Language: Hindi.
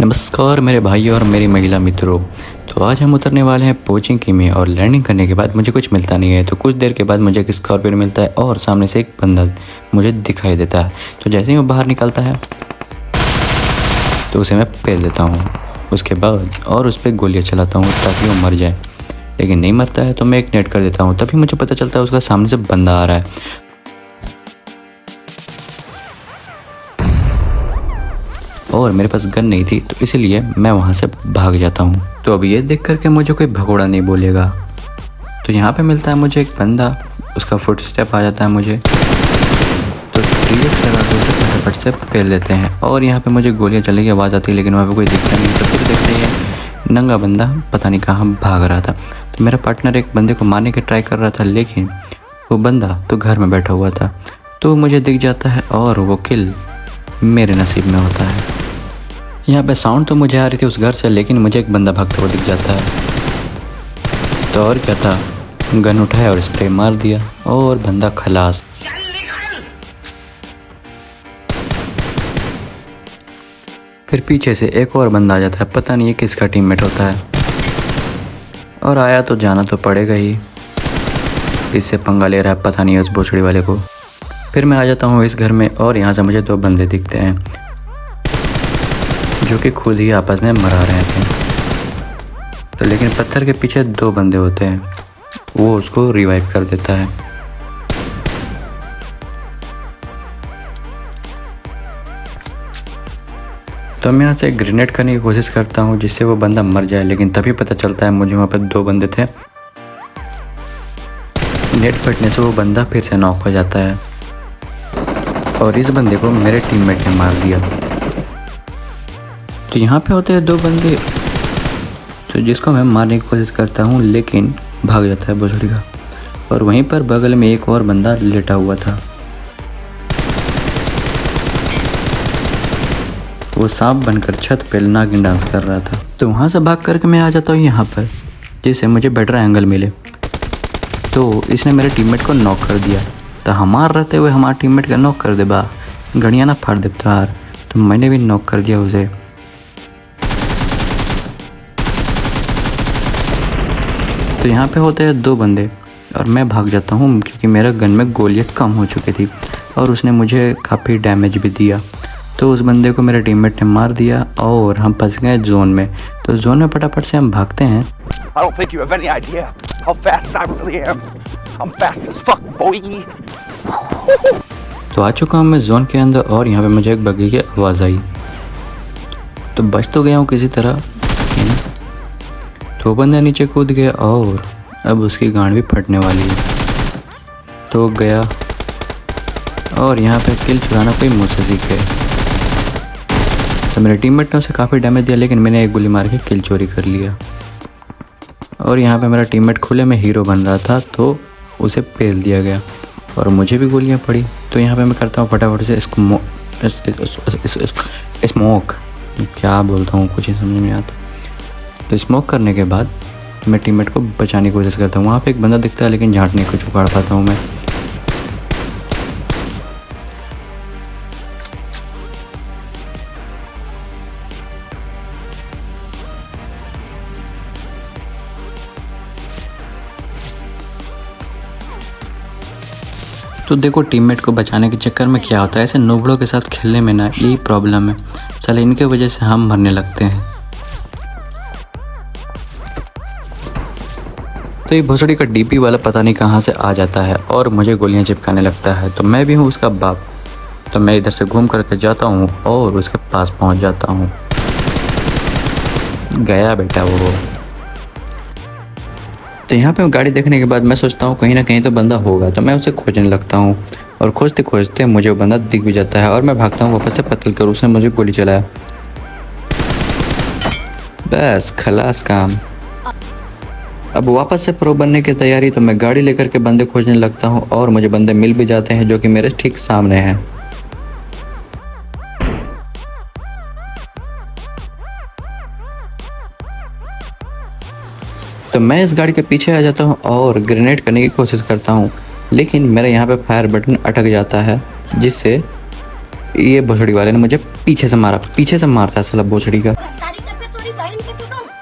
नमस्कार मेरे भाई और मेरी महिला मित्रों। तो आज हम उतरने वाले हैं पोचिंकी में और लैंडिंग करने के बाद मुझे कुछ मिलता नहीं है। तो कुछ देर के बाद मुझे एक स्कॉर्पियन मिलता है और सामने से एक बंदा मुझे दिखाई देता है। तो जैसे ही वो बाहर निकलता है तो उसे मैं पेल देता हूँ। उसके बाद और उस पर गोलियाँ चलाता हूँ ताकि वो मर जाए, लेकिन नहीं मरता है तो मैं एक नेट कर देता हूँ। तभी मुझे पता चलता है उसका सामने से बंदा आ रहा है और मेरे पास गन नहीं थी, तो इसलिए मैं वहाँ से भाग जाता हूँ। तो अब ये देख करके मुझे कोई भगोड़ा नहीं बोलेगा। तो यहाँ पे मिलता है मुझे एक बंदा, उसका फुट स्टेप आ जाता है मुझे, तो 3x लगा के उसे फटाफट से पेल लेते हैं। और यहाँ पे मुझे गोलियाँ चलने की आवाज़ आती है, लेकिन वहाँ पे कोई दिखता नहीं। तो फिर देखते ही नंगा बंदा पता नहीं कहाँ भाग रहा था। तो मेरा पार्टनर एक बंदे को मारने की ट्राई कर रहा था, लेकिन वो बंदा तो घर में बैठा हुआ था। तो मुझे दिख जाता है और वो किल मेरे नसीब में होता है। यहाँ पे साउंड तो मुझे आ रही थी उस घर से, लेकिन मुझे एक बंदा भागता हुआ दिख जाता है। तो और क्या था, गन उठाया और स्प्रे मार दिया और बंदा खलास। फिर पीछे से एक और बंदा आ जाता है, पता नहीं ये किसका टीममेट होता है। और आया तो जाना तो पड़ेगा ही, इससे पंगा ले रहा है पता नहीं उस भोसड़ी वाले को। फिर मैं आ जाता हूँ इस घर में और यहाँ से मुझे 2 बंदे दिखते हैं जो कि खुद ही आपस में मरा रहे थे। तो लेकिन पत्थर के पीछे 2 बंदे होते हैं, वो उसको रिवाइव कर देता है। तो मैं यहाँ से ग्रेनेड करने की कोशिश करता हूँ जिससे वो बंदा मर जाए, लेकिन तभी पता चलता है मुझे वहाँ पर 2 बंदे थे। नेट फटने से वो बंदा फिर से नॉक हो जाता है और इस बंदे को मेरे टीममेट ने मार दिया। तो यहाँ पे होते हैं 2 बंदे, तो जिसको मैं मारने की कोशिश करता हूँ, लेकिन भाग जाता है भोसड़ी का। और वहीं पर बगल में एक और बंदा लेटा हुआ था, वो सांप बनकर छत पे नागिन डांस कर रहा था। तो वहाँ से भाग करके मैं आ जाता हूँ यहाँ पर, जिससे मुझे बेटर एंगल मिले। तो इसने मेरे टीममेट को नॉक कर दिया। तो हमार रहते हुए हमारे टीममेट का नॉक कर दे बा, गड़िया ना फाड़ दे तार। तो मैंने भी नॉक कर दिया उसे। तो यहाँ पे होते हैं 2 बंदे और मैं भाग जाता हूँ क्योंकि मेरा गन में गोलियाँ कम हो चुकी थी और उसने मुझे काफ़ी डैमेज भी दिया। तो उस बंदे को मेरे टीममेट ने मार दिया और हम फंस गए जोन में। तो जोन में फटाफट से हम भागते हैं। I don't think you have any idea how fast I really am. I'm fast as fuck, boy. तो आ चुका हूँ मैं जोन के अंदर और यहाँ पे मुझे एक बग्गी की आवाज़ आई, तो बच तो गया हूँ किसी तरह। तो बंदा नीचे कूद गया और अब उसकी गांड भी फटने वाली है। तो गया और यहाँ पे किल चुराना कोई मुझसे सीख गए। तो मेरे टीममेट ने उसे काफ़ी डैमेज दिया, लेकिन मैंने एक गोली मार के किल चोरी कर लिया। और यहाँ पे मेरा टीममेट खुले में हीरो बन रहा था, तो उसे पेल दिया गया और मुझे भी गोलियाँ पड़ी। तो यहाँ पे मैं करता हूँ फटाफट से स्मोक, क्या बोलता हूँ कुछ ही समझ में आता। तो स्मोक करने के बाद मैं टीममेट को बचाने की कोशिश करता हूँ। वहाँ पे एक बंदा दिखता है, लेकिन झाँटने को उखाड़ पाता हूँ मैं। तो देखो टीममेट को बचाने के चक्कर में क्या होता है, ऐसे नोबड़ों के साथ खेलने में ना यही प्रॉब्लम है, चले इनके वजह से हम मरने लगते हैं। तो ये भोसड़ी का डीपी वाला पता नहीं कहाँ से आ जाता है और मुझे गोलियां चिपकाने लगता है। तो मैं भी हूँ उसका बाप, तो मैं इधर से घूम करके जाता हूँ और उसके पास पहुँच जाता हूँ। गया बेटा वो। तो यहाँ पे गाड़ी देखने के बाद मैं सोचता हूँ कहीं ना कहीं तो बंदा होगा, तो मैं उसे खोजने लगता हूँ और खोजते खोजते मुझे वो बंदा दिख भी जाता है और मैं भागता हूँ वापस से पतल कर। उसने मुझे गोली चलाया, बस खलास काम। अब वापस से प्रो बनने की तैयारी। तो मैं गाड़ी लेकर के बंदे खोजने लगता हूँ और मुझे बंदे मिल भी जाते हैं जो कि मेरे ठीक सामने हैं। तो मैं इस गाड़ी के पीछे आ जाता हूँ और ग्रेनेड करने की कोशिश करता हूँ, लेकिन मेरे यहाँ पे फायर बटन अटक जाता है, जिससे ये भोसड़ी वाले ने मुझे पीछे से मारता है साला भोसड़ी का। Thank you to